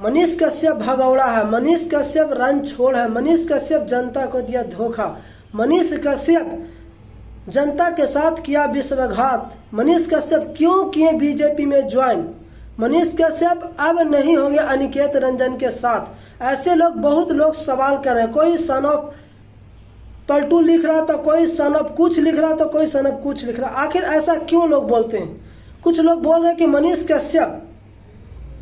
मनीष कश्यप भगौड़ा है, मनीष कश्यप रणछोड़ है, मनीष कश्यप जनता को दिया धोखा, मनीष कश्यप जनता के साथ किया विश्वासघात, मनीष कश्यप क्यों किए बीजेपी में ज्वाइन, मनीष कश्यप अब नहीं होंगे अनिकेत रंजन के साथ। ऐसे लोग बहुत लोग सवाल कर रहे हैं, कोई सन ऑफ पलटू लिख रहा था, कोई सन ऑफ कुछ लिख रहा था, कोई सन ऑफ कुछ लिख रहा। आखिर ऐसा क्यों लोग बोलते हैं? कुछ लोग बोल रहे हैं कि मनीष कश्यप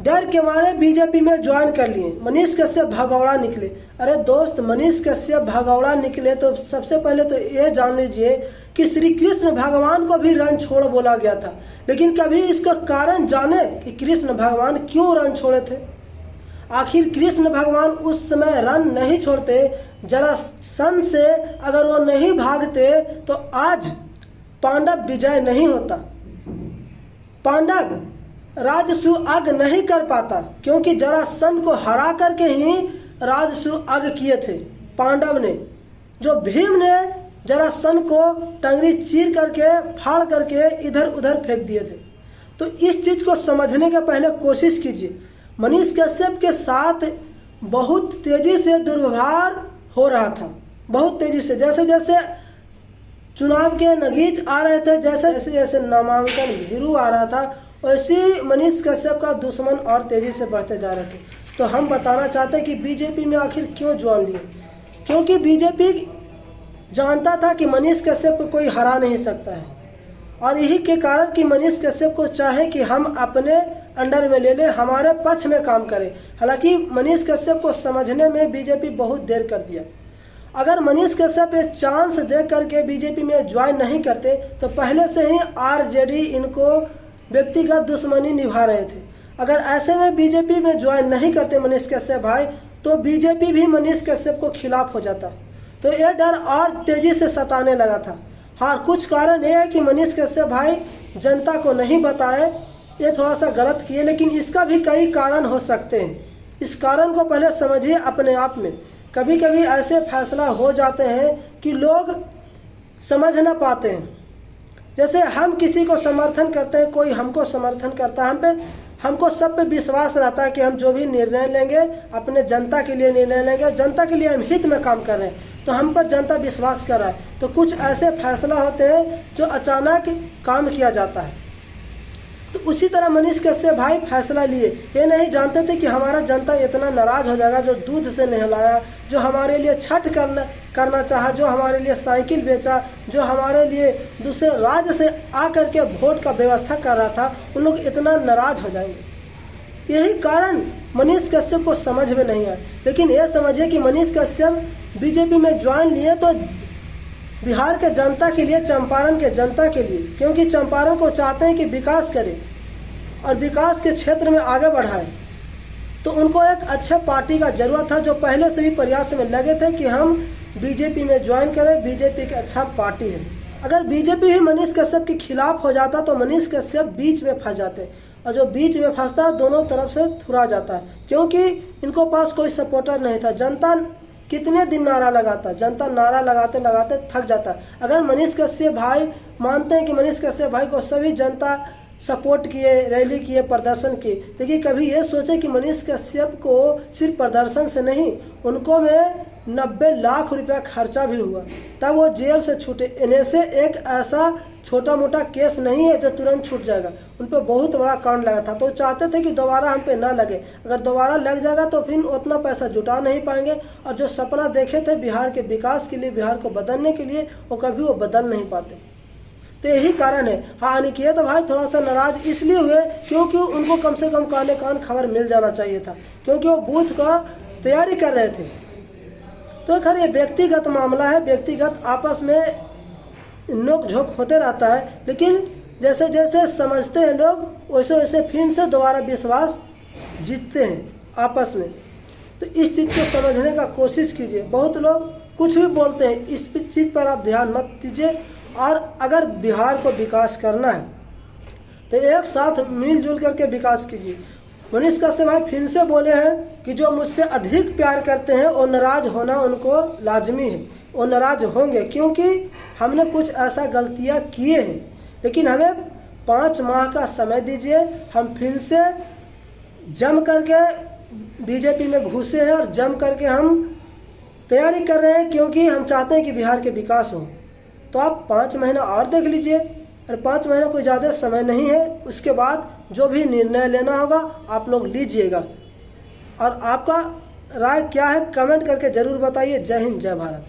डर के मारे बीजेपी में ज्वाइन कर लिए, मनीष कश्यप भगौड़ा निकले। अरे दोस्त, मनीष कश्यप भगौड़ा निकले तो सबसे पहले तो ये जान लीजिए कि श्री कृष्ण भगवान को भी रणछोड़ बोला गया था, लेकिन कभी इसका कारण जाने कि कृष्ण भगवान क्यों रण छोड़े थे? आखिर कृष्ण भगवान उस समय रण नहीं छोड़ते, जरा सन से अगर वो नहीं भागते तो आज पांडव विजय नहीं होता, पांडव राजसूअग नहीं कर पाता, क्योंकि जरासंध को हरा करके ही राजसूअग किए थे पांडव ने। जो भीम ने जरासंध को टंगरी चीर करके फाड़ करके इधर उधर फेंक दिए थे। तो इस चीज को समझने के पहले कोशिश कीजिए। मनीष कश्यप के साथ बहुत तेजी से दुर्व्यवहार हो रहा था, बहुत तेजी से। जैसे जैसे चुनाव के नगीच आ रहे थे, जैसे जैसे नामांकन भीरू आ रहा था, वैसे मनीष कश्यप का दुश्मन और तेजी से बढ़ते जा रहे थे। तो हम बताना चाहते हैं कि बीजेपी में आखिर क्यों ज्वाइन लिए, क्योंकि बीजेपी जानता था कि मनीष कश्यप को कोई हरा नहीं सकता है, और यही के कारण कि मनीष कश्यप को चाहे कि हम अपने अंडर में ले ले, हमारे पक्ष में काम करे। हालांकि मनीष कश्यप को समझने में बीजेपी बहुत देर कर दिया। अगर मनीष कश्यप एक चांस दे करके बीजेपी में ज्वाइन नहीं करते तो पहले से ही आरजेडी इनको व्यक्तिगत दुश्मनी निभा रहे थे। अगर ऐसे में बीजेपी में ज्वाइन नहीं करते मनीष कश्यप भाई, तो बीजेपी भी मनीष कश्यप को खिलाफ हो जाता। तो ये डर और तेजी से सताने लगा था। हाँ, कुछ कारण ये है कि मनीष कश्यप भाई जनता को नहीं बताए, ये थोड़ा सा गलत किए, लेकिन इसका भी कई कारण हो सकते हैं। इस कारण को पहले समझिए अपने आप में। कभी कभी ऐसे फैसला हो जाते हैं कि लोग समझ ना पाते हैं। जैसे हम किसी को समर्थन करते हैं, कोई हमको समर्थन करता है, हमको सब पे विश्वास रहता है कि हम जो भी निर्णय लेंगे अपने जनता के लिए निर्णय लेंगे, जनता के लिए हम हित में काम कर रहे हैं, तो हम पर जनता विश्वास कर रहा है। तो कुछ ऐसे फैसला होते हैं जो अचानक काम किया जाता है। तो उसी तरह मनीष कश्यप भाई फैसला लिए, ये नहीं जानते थे कि हमारा जनता इतना नाराज हो जाएगा, जो दूध से नहलाया, जो हमारे लिए छठ करना चाहा, जो हमारे लिए साइकिल बेचा, जो हमारे लिए दूसरे राज्य से आकर के वोट का व्यवस्था कर रहा था, उन लोग इतना नाराज हो जाएंगे। यही कारण मनीष कश्यप को समझ में नहीं आया। लेकिन ये समझिए कि मनीष कश्यप बीजेपी में ज्वाइन लिए तो बिहार के जनता के लिए, चंपारण के जनता के लिए, क्योंकि चंपारण को चाहते हैं कि विकास करे और विकास के क्षेत्र में आगे बढ़ाए। तो उनको एक अच्छे पार्टी का जरूरत था, जो पहले से भी प्रयास में लगे थे कि हम बीजेपी में ज्वाइन करें, बीजेपी की अच्छा पार्टी है। अगर बीजेपी भी मनीष कश्यप के खिलाफ हो जाता तो मनीष कश्यप बीच में फंस जाते, और जो बीच में फंसता है दोनों तरफ से थुरा जाता है, क्योंकि इनको पास कोई सपोर्टर नहीं था। जनता कितने दिन नारा लगाता, जनता नारा लगाते लगाते थक जाता। अगर मनीष कश्यप भाई मानते हैं कि मनीष कश्यप भाई को सभी जनता सपोर्ट किए, रैली किए, प्रदर्शन किए, देखिए कभी ये सोचे कि मनीष कश्यप को सिर्फ प्रदर्शन से नहीं, उनको में 90 लाख रुपया खर्चा भी हुआ, तब वो जेल से छूटे। इन्हें से एक ऐसा छोटा मोटा केस नहीं है जो तुरंत छूट जाएगा, उन पर बहुत बड़ा कांड लगा था। तो चाहते थे कि दोबारा हम पे ना लगे, अगर दोबारा लग जाएगा तो फिर उतना पैसा जुटा नहीं पाएंगे, और जो सपना देखे थे बिहार के विकास के लिए, बिहार को बदलने के लिए, वो कभी वो बदल नहीं पाते। तो यही कारण है। हाँ, अनिकेत भाई थोड़ा सा नाराज इसलिए हुए क्योंकि उनको कम से कम काने कान खबर मिल जाना चाहिए था, क्योंकि वो बूथ का तैयारी कर रहे थे। तो खैर ये व्यक्तिगत मामला है, व्यक्तिगत आपस में नोक झोंक होते रहता है, लेकिन जैसे जैसे समझते हैं लोग वैसे वैसे फिर से दोबारा विश्वास जीतते हैं आपस में। तो इस चीज़ को समझने का कोशिश कीजिए। बहुत लोग कुछ भी बोलते हैं, इस चीज़ पर आप ध्यान मत दीजिए। और अगर बिहार को विकास करना है तो एक साथ मिलजुल करके विकास कीजिए। मनीष कश्यप भाई फिर से बोले हैं कि जो मुझसे अधिक प्यार करते हैं वो नाराज होना उनको लाजमी है, वो नाराज होंगे, क्योंकि हमने कुछ ऐसा गलतियां किए हैं। लेकिन हमें 5 माह का समय दीजिए, हम फिर से जम करके बीजेपी में घुसे हैं और जम करके हम तैयारी कर रहे हैं, क्योंकि हम चाहते हैं कि बिहार के विकास हो। तो आप 5 महीना और देख लीजिए, और 5 महीना कोई ज़्यादा समय नहीं है। उसके बाद जो भी निर्णय लेना होगा आप लोग लीजिएगा। और आपका राय क्या है कमेंट करके ज़रूर बताइए। जय हिंद, जय भारत।